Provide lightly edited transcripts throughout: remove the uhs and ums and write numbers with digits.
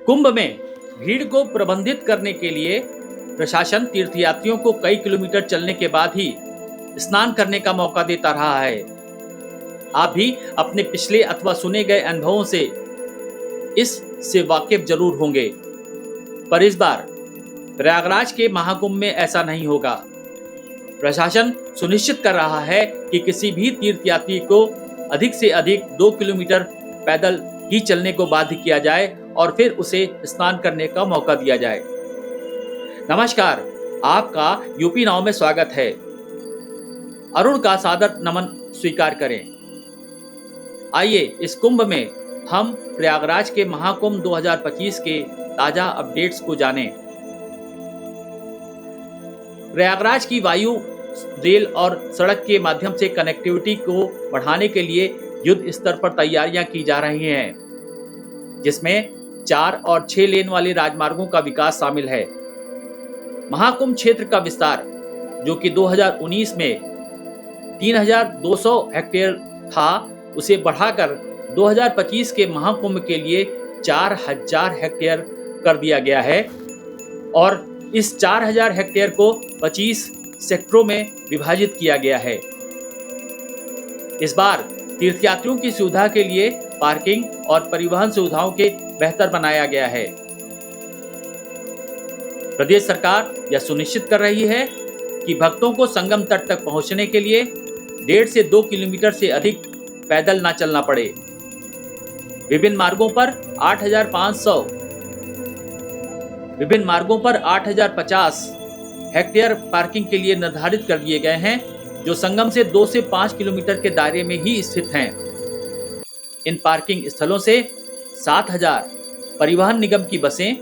कुंभ में भीड़ को प्रबंधित करने के लिए प्रशासन तीर्थयात्रियों को कई किलोमीटर चलने के बाद ही स्नान करने का मौका देता रहा है। आप भी अपने पिछले अथवा सुने गए अनुभवों से इससे वाकिफ जरूर होंगे, पर इस बार प्रयागराज के महाकुंभ में ऐसा नहीं होगा। प्रशासन सुनिश्चित कर रहा है कि किसी भी तीर्थयात्री को अधिक से अधिक 2 किलोमीटर पैदल ही चलने को बाध्य किया जाए और फिर उसे स्नान करने का मौका दिया जाए। नमस्कार, आपका यूपी नाउ में स्वागत है। अरुण का सादर नमन स्वीकार करें। आइए इस कुंभ में हम प्रयागराज के महाकुंभ 2025 के ताजा अपडेट्स को जानें। प्रयागराज की वायु, रेल और सड़क के माध्यम से कनेक्टिविटी को बढ़ाने के लिए युद्ध स्तर पर तैयारियां की जा रही हैं, जिसमें 4 और 6 लेन वाले राजमार्गों का विकास शामिल है। महाकुंभ क्षेत्र का विस्तार, जो कि 2019 में 3,200 हेक्टेयर था, उसे बढ़ाकर 2025 के महाकुंभ के लिए 4,000 हेक्टेयर कर दिया गया है और इस 4,000 हेक्टेयर को 25 सेक्टरों में विभाजित किया गया है। इस बार तीर्थयात्रियों की सुविधा के लिए पार्किंग और परिवहन सुविधाओं के बेहतर बनाया गया है। प्रदेश सरकार यह सुनिश्चित कर रही है कि भक्तों को संगम तट तक पहुंचने के लिए 1.5 से 2 किलोमीटर से अधिक पैदल न चलना पड़े। विभिन्न मार्गों पर 8,050 हेक्टेयर पार्किंग के लिए निर्धारित कर दिए गए हैं, जो संगम से 2 से 5 किलोमीटर के दायरे में ही स्थित हैं। इन पार्किंग स्थलों से 7,000 परिवहन निगम की बसें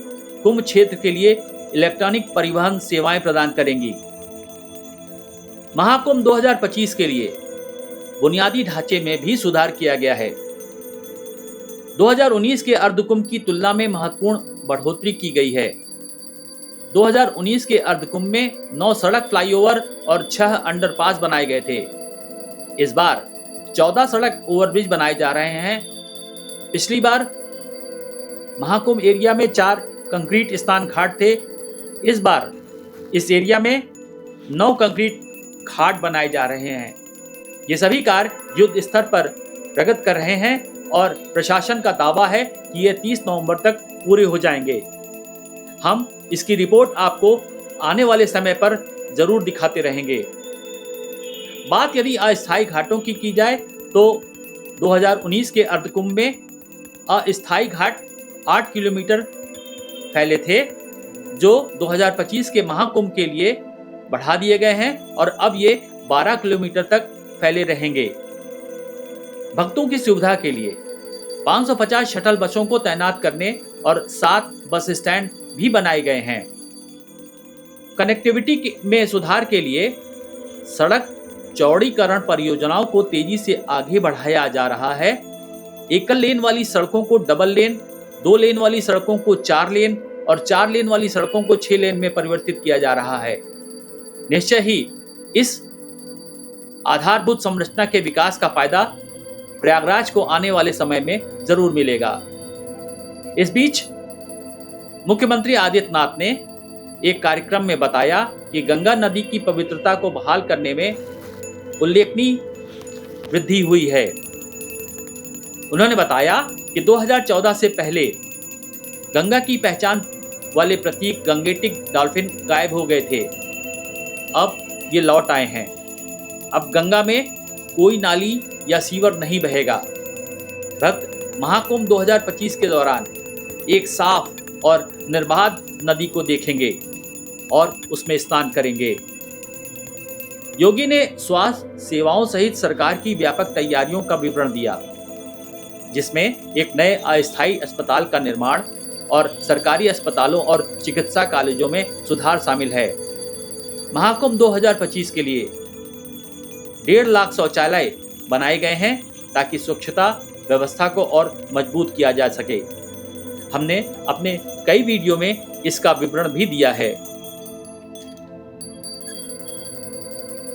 कुंभ क्षेत्र के लिए इलेक्ट्रॉनिक परिवहन सेवाएं प्रदान करेंगी। महाकुंभ 2025 के लिए बुनियादी ढांचे में भी सुधार किया गया है। 2019 के अर्धकुंभ की तुलना में महत्वपूर्ण बढ़ोतरी की गई है। 2019 के अर्धकुंभ में 9 सड़क फ्लाईओवर और 6 अंडरपास बनाए गए थे। इस बार 14 सड़क ओवरब्रिज बनाए जा रहे हैं। पिछली बार महाकुंभ एरिया में 4 कंक्रीट स्नान घाट थे। इस बार इस एरिया में 9 कंक्रीट घाट बनाए जा रहे हैं। ये सभी कार्य युद्ध स्तर पर प्रगति कर रहे हैं और प्रशासन का दावा है कि ये 30 नवंबर तक पूरे हो जाएंगे। हम इसकी रिपोर्ट आपको आने वाले समय पर जरूर दिखाते रहेंगे। बात यदि अस्थायी घाटों की जाए तो 2019 के अर्धकुंभ में अस्थायी घाट 8 किलोमीटर फैले थे, जो 2025 के महाकुंभ के लिए बढ़ा दिए गए हैं और अब ये 12 किलोमीटर तक फैले रहेंगे। भक्तों की सुविधा के लिए 550 शटल बसों को तैनात करने और 7 बस स्टैंड भी बनाए गए हैं। कनेक्टिविटी में सुधार के लिए सड़क चौड़ीकरण परियोजनाओं को तेजी से आगे बढ़ाया जा रहा है। एकल लेन वाली सड़कों को डबल लेन, 2 लेन वाली सड़कों को 4 लेन और 4 लेन वाली सड़कों को 6 लेन में परिवर्तित किया जा रहा है। निश्चय ही इस आधारभूत संरचना के विकास का फायदा प्रयागराज को आने वाले समय में जरूर मिलेगा। इस बीच मुख्यमंत्री आदित्यनाथ ने एक कार्यक्रम में बताया कि गंगा नदी की पवित्रता को बहाल करने में उल्लेखनीय वृद्धि हुई है। उन्होंने बताया कि 2014 से पहले गंगा की पहचान वाले प्रतीक गंगेटिक डॉल्फिन गायब हो गए थे। अब ये लौट आए हैं। अब गंगा में कोई नाली या सीवर नहीं बहेगा। भक्त महाकुंभ 2025 के दौरान एक साफ और निर्बाध नदी को देखेंगे और उसमें स्नान करेंगे। योगी ने स्वास्थ्य सेवाओं सहित सरकार की व्यापक तैयारियों का विवरण दिया, जिसमें एक नए अस्थायी अस्पताल का निर्माण और सरकारी अस्पतालों और चिकित्सा कॉलेजों में सुधार शामिल है। महाकुंभ 2025 के लिए 1.5 लाख शौचालय बनाए गए हैं ताकि स्वच्छता व्यवस्था को और मजबूत किया जा सके। हमने अपने कई वीडियो में इसका विवरण भी दिया है।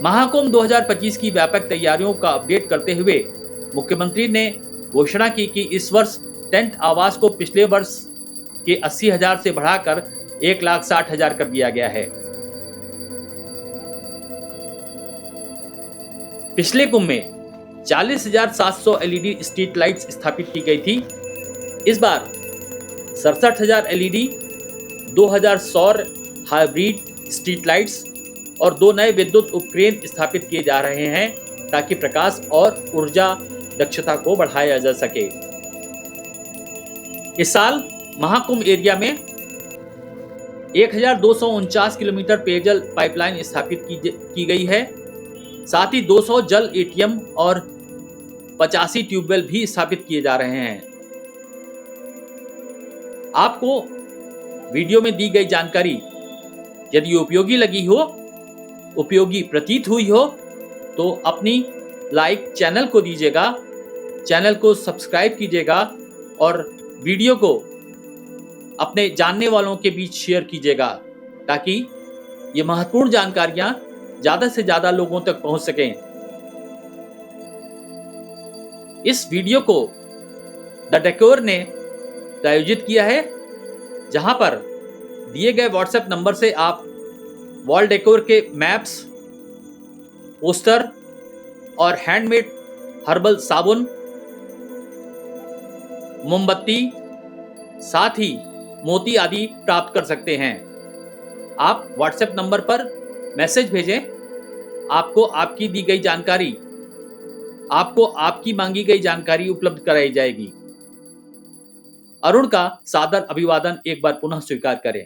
महाकुंभ 2025 की व्यापक तैयारियों का अपडेट करते हुए मुख्यमंत्री ने घोषणा की कि इस वर्ष टेंट आवास को पिछले वर्ष के 80,000 से बढ़ाकर 1,60,000 कर दिया गया है। पिछले कुंभ में 40,700 एलईडी स्ट्रीट लाइट्स स्थापित की गई थी। इस बार 67,000 एलईडी, 2,000 सौर हाइब्रिड स्ट्रीट लाइट्स और 2 नए विद्युत उपकेंद्र स्थापित किए जा रहे हैं ताकि प्रकाश और ऊर्जा दक्षता को बढ़ाया जा सके। इस साल महाकुंभ एरिया में 1,249 किलोमीटर पेयजल पाइपलाइन स्थापित की गई है। साथ ही 200 जल एटीएम और 85 ट्यूबवेल भी स्थापित किए जा रहे हैं। आपको वीडियो में दी गई जानकारी यदि उपयोगी लगी हो, उपयोगी प्रतीत हुई हो, तो अपनी लाइक चैनल को दीजिएगा, चैनल को सब्सक्राइब कीजिएगा और वीडियो को अपने जानने वालों के बीच शेयर कीजिएगा ताकि ये महत्वपूर्ण जानकारियां ज़्यादा से ज़्यादा लोगों तक पहुंच सकें। इस वीडियो को द डेकोर ने प्रायोजित किया है, जहां पर दिए गए व्हाट्सएप नंबर से आप वॉल डेकोर के मैप्स, पोस्टर और हैंडमेड हर्बल साबुन, मोमबत्ती, साथ ही मोती आदि प्राप्त कर सकते हैं। आप व्हाट्सएप नंबर पर मैसेज भेजें, आपको आपकी मांगी गई जानकारी उपलब्ध कराई जाएगी। अरुण का सादर अभिवादन एक बार पुनः स्वीकार करें।